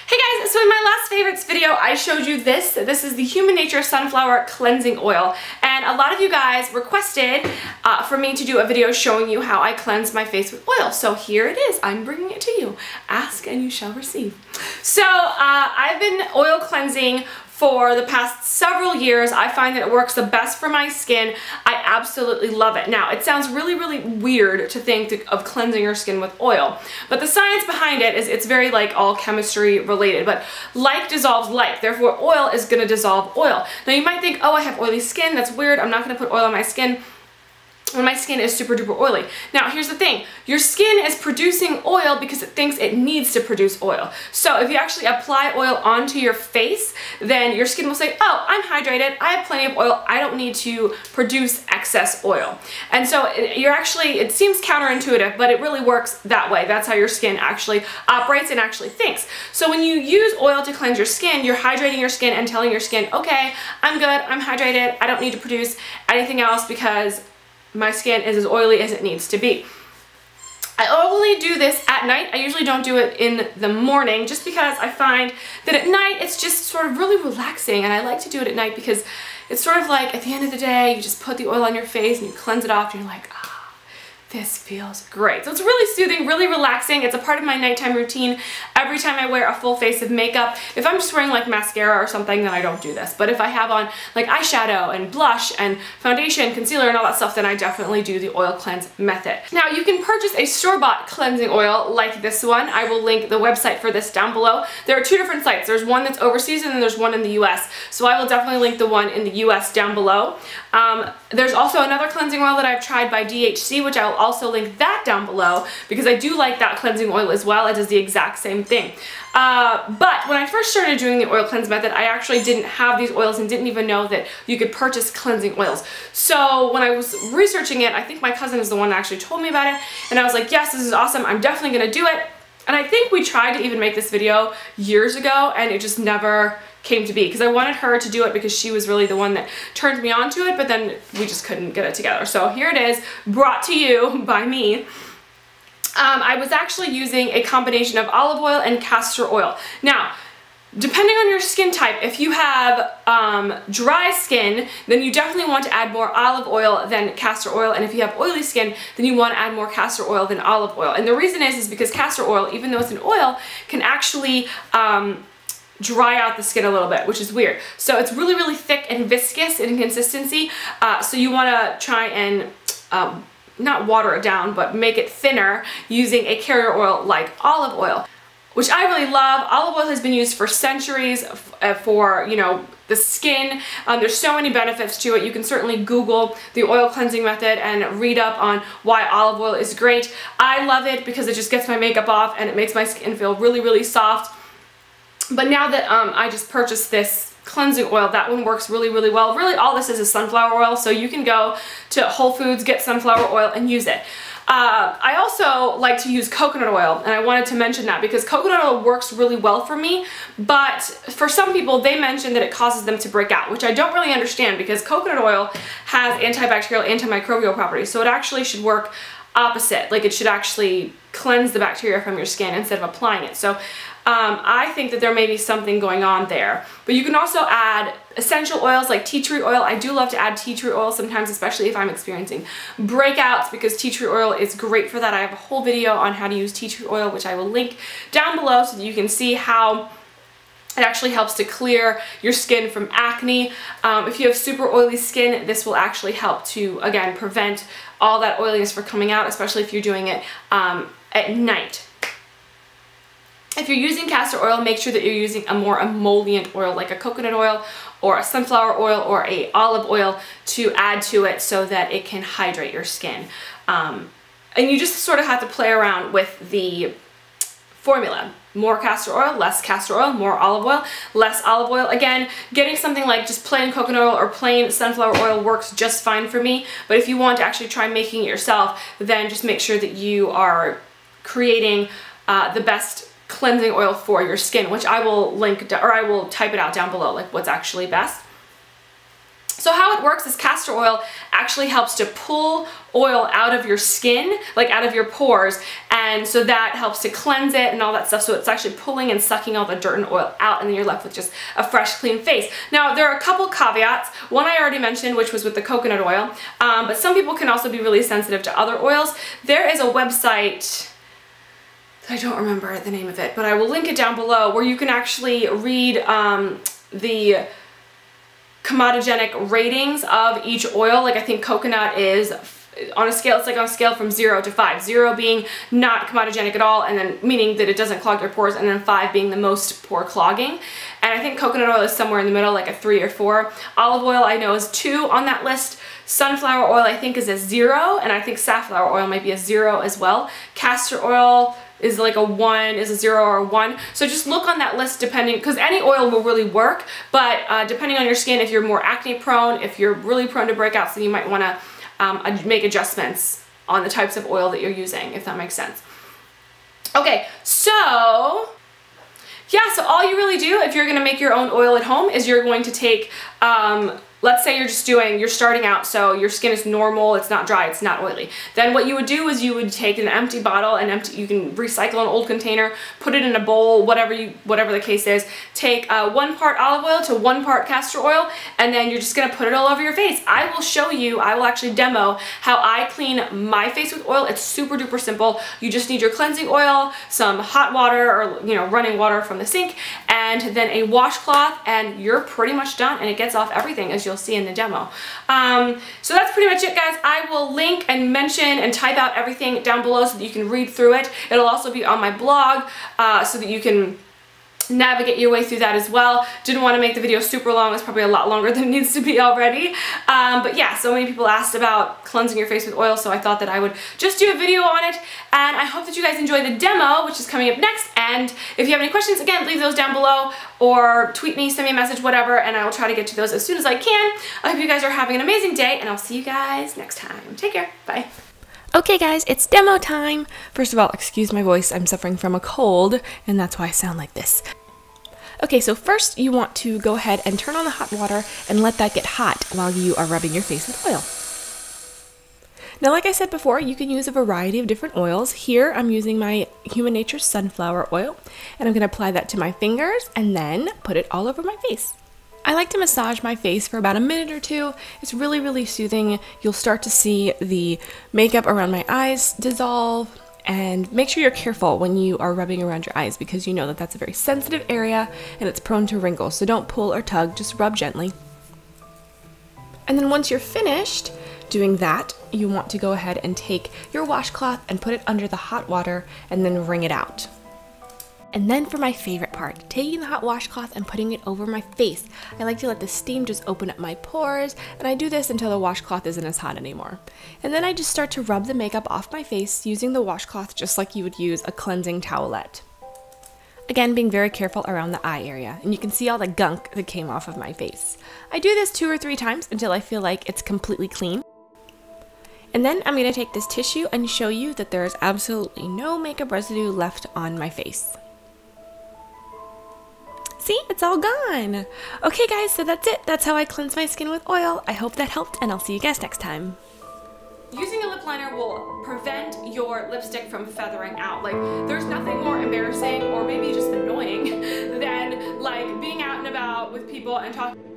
Hey guys, so in my last favorites video, I showed you this. This is the Human Nature Sunflower Cleansing Oil. And a lot of you guys requested for me to do a video showing you how I cleanse my face with oil. So here it is. I'm bringing it to you. Ask and you shall receive. So I've been oil cleansing for the past several years. I find that it works the best for my skin. I absolutely love it. Now, it sounds really, really weird to think of cleansing your skin with oil, but the science behind it is it's very like all chemistry related, but like dissolves like, therefore oil is gonna dissolve oil. Now you might think, oh, I have oily skin, that's weird, I'm not gonna put oil on my skin when my skin is super duper oily. Now here's the thing, your skin is producing oil because it thinks it needs to produce oil. So if you actually apply oil onto your face, then your skin will say, oh, I'm hydrated, I have plenty of oil, I don't need to produce excess oil. And so it seems counterintuitive, but it really works that way. That's how your skin actually operates and actually thinks. So when you use oil to cleanse your skin, you're hydrating your skin and telling your skin, okay, I'm good, I'm hydrated, I don't need to produce anything else because my skin is as oily as it needs to be. I only do this at night. I usually don't do it in the morning just because I find that at night it's just sort of really relaxing, and I like to do it at night because it's sort of like at the end of the day you just put the oil on your face and you cleanse it off and you're like, ah, this feels great. So it's really soothing, really relaxing. It's a part of my nighttime routine. Every time I wear a full face of makeup, if I'm just wearing like mascara or something, then I don't do this. But if I have on like eyeshadow and blush and foundation, concealer and all that stuff, then I definitely do the oil cleanse method. Now you can purchase a store-bought cleansing oil like this one. I will link the website for this down below. There are two different sites. There's one that's overseas and then there's one in the US. So I will definitely link the one in the US down below. There's also another cleansing oil that I've tried by DHC, which I will also link that down below because I do like that cleansing oil as well. It does the exact same thing. But when I first started doing the oil cleanse method, I actually didn't have these oils and didn't even know that you could purchase cleansing oils. So when I was researching it, I think my cousin is the one that actually told me about it, and I was like, yes, this is awesome, I'm definitely gonna do it. And I think we tried to even make this video years ago and it just never came to be because I wanted her to do it because she was really the one that turned me on to it, but then we just couldn't get it together. So here it is, brought to you by me. I was actually using a combination of olive oil and castor oil. Now, depending on your skin type, if you have dry skin, then you definitely want to add more olive oil than castor oil, and if you have oily skin, then you want to add more castor oil than olive oil. And the reason is because castor oil, even though it's an oil, can actually dry out the skin a little bit, which is weird. So it's really, really thick and viscous in consistency, so you want to try and not water it down, but make it thinner using a carrier oil like olive oil, which I really love. Olive oil has been used for centuries for, you know, the skin. There's so many benefits to it. You can certainly Google the oil cleansing method and read up on why olive oil is great. I love it because it just gets my makeup off and it makes my skin feel really, really soft. But now that I just purchased this cleansing oil, that one works really, really well. Really all this is sunflower oil, so you can go to Whole Foods, get sunflower oil and use it. I also like to use coconut oil, and I wanted to mention that because coconut oil works really well for me, but for some people they mention that it causes them to break out, which I don't really understand because coconut oil has antibacterial, antimicrobial properties, so it actually should work opposite. Like it should actually cleanse the bacteria from your skin instead of applying it. So I think that there may be something going on there. But you can also add essential oils like tea tree oil. I do love to add tea tree oil sometimes, especially if I'm experiencing breakouts, because tea tree oil is great for that. I have a whole video on how to use tea tree oil, which I will link down below so that you can see how it actually helps to clear your skin from acne. If you have super oily skin, this will actually help to, again, prevent all that oiliness from coming out, especially if you're doing it at night. If you're using castor oil, make sure that you're using a more emollient oil like a coconut oil or a sunflower oil or a olive oil to add to it so that it can hydrate your skin. And you just sort of have to play around with the formula. More castor oil, less castor oil, more olive oil, less olive oil. Again, getting something like just plain coconut oil or plain sunflower oil works just fine for me, but if you want to actually try making it yourself, then just make sure that you are creating the best cleansing oil for your skin, which I will link, or I will type it out down below, like what's actually best. So how it works is castor oil actually helps to pull oil out of your skin, like out of your pores, and so that helps to cleanse it and all that stuff. So it's actually pulling and sucking all the dirt and oil out, and then you're left with just a fresh, clean face. Now, there are a couple caveats. One I already mentioned, which was with the coconut oil, but some people can also be really sensitive to other oils. There is a website, I don't remember the name of it, but I will link it down below, where you can actually read the comedogenic ratings of each oil. Like I think coconut is on a scale, it's like on a scale from 0 to 5. 0 being not comedogenic at all, and then meaning that it doesn't clog your pores, and then 5 being the most pore clogging. And I think coconut oil is somewhere in the middle, like a 3 or 4. Olive oil I know is 2 on that list. Sunflower oil I think is a 0, and I think safflower oil might be a 0 as well. Castor oil is like a 1, is a 0 or a 1. So just look on that list depending, because any oil will really work, but depending on your skin, if you're more acne prone, if you're really prone to breakouts, then you might want to make adjustments on the types of oil that you're using, if that makes sense. Okay, so yeah, so all you really do if you're going to make your own oil at home is you're going to take, let's say you're starting out, so your skin is normal, it's not dry, it's not oily. Then what you would do is you would take an empty bottle, you can recycle an old container, put it in a bowl, whatever the case is, take 1 part olive oil to 1 part castor oil, and then you're just gonna put it all over your face. I will show you, I will actually demo how I clean my face with oil. It's super duper simple. You just need your cleansing oil, some hot water or running water from the sink, and then a washcloth, and you're pretty much done, and it gets off everything, as you'll see in the demo. So that's pretty much it, guys. I will link and mention and type out everything down below so that you can read through it. It'll also be on my blog so that you can navigate your way through that as well. Didn't want to make the video super long. It's probably a lot longer than it needs to be already. But yeah, so many people asked about cleansing your face with oil, so I thought that I would just do a video on it. And I hope that you guys enjoy the demo, which is coming up next. And if you have any questions, again, leave those down below or tweet me, send me a message, whatever, and I will try to get to those as soon as I can. I hope you guys are having an amazing day, and I'll see you guys next time. Take care. Bye. Okay guys, it's demo time. First of all, excuse my voice, I'm suffering from a cold, and that's why I sound like this. Okay, so first you want to go ahead and turn on the hot water and let that get hot while you are rubbing your face with oil. Now, like I said before, you can use a variety of different oils. Here I'm using my Human Nature sunflower oil, and I'm going to apply that to my fingers and then put it all over my face. I like to massage my face for about a minute or 2. It's really, really soothing. You'll start to see the makeup around my eyes dissolve, and make sure you're careful when you are rubbing around your eyes because you know that that's a very sensitive area and it's prone to wrinkles. So don't pull or tug, just rub gently. And then once you're finished doing that, you want to go ahead and take your washcloth and put it under the hot water and then wring it out. And then for my favorite part, taking the hot washcloth and putting it over my face. I like to let the steam just open up my pores, and I do this until the washcloth isn't as hot anymore. And then I just start to rub the makeup off my face using the washcloth just like you would use a cleansing towelette. Again, being very careful around the eye area, and you can see all the gunk that came off of my face. I do this 2 or 3 times until I feel like it's completely clean. And then I'm going to take this tissue and show you that there is absolutely no makeup residue left on my face. See, it's all gone. Okay guys, so that's it. That's how I cleanse my skin with oil. I hope that helped, and I'll see you guys next time. Using a lip liner will prevent your lipstick from feathering out. Like, there's nothing more embarrassing or maybe just annoying than like being out and about with people and talking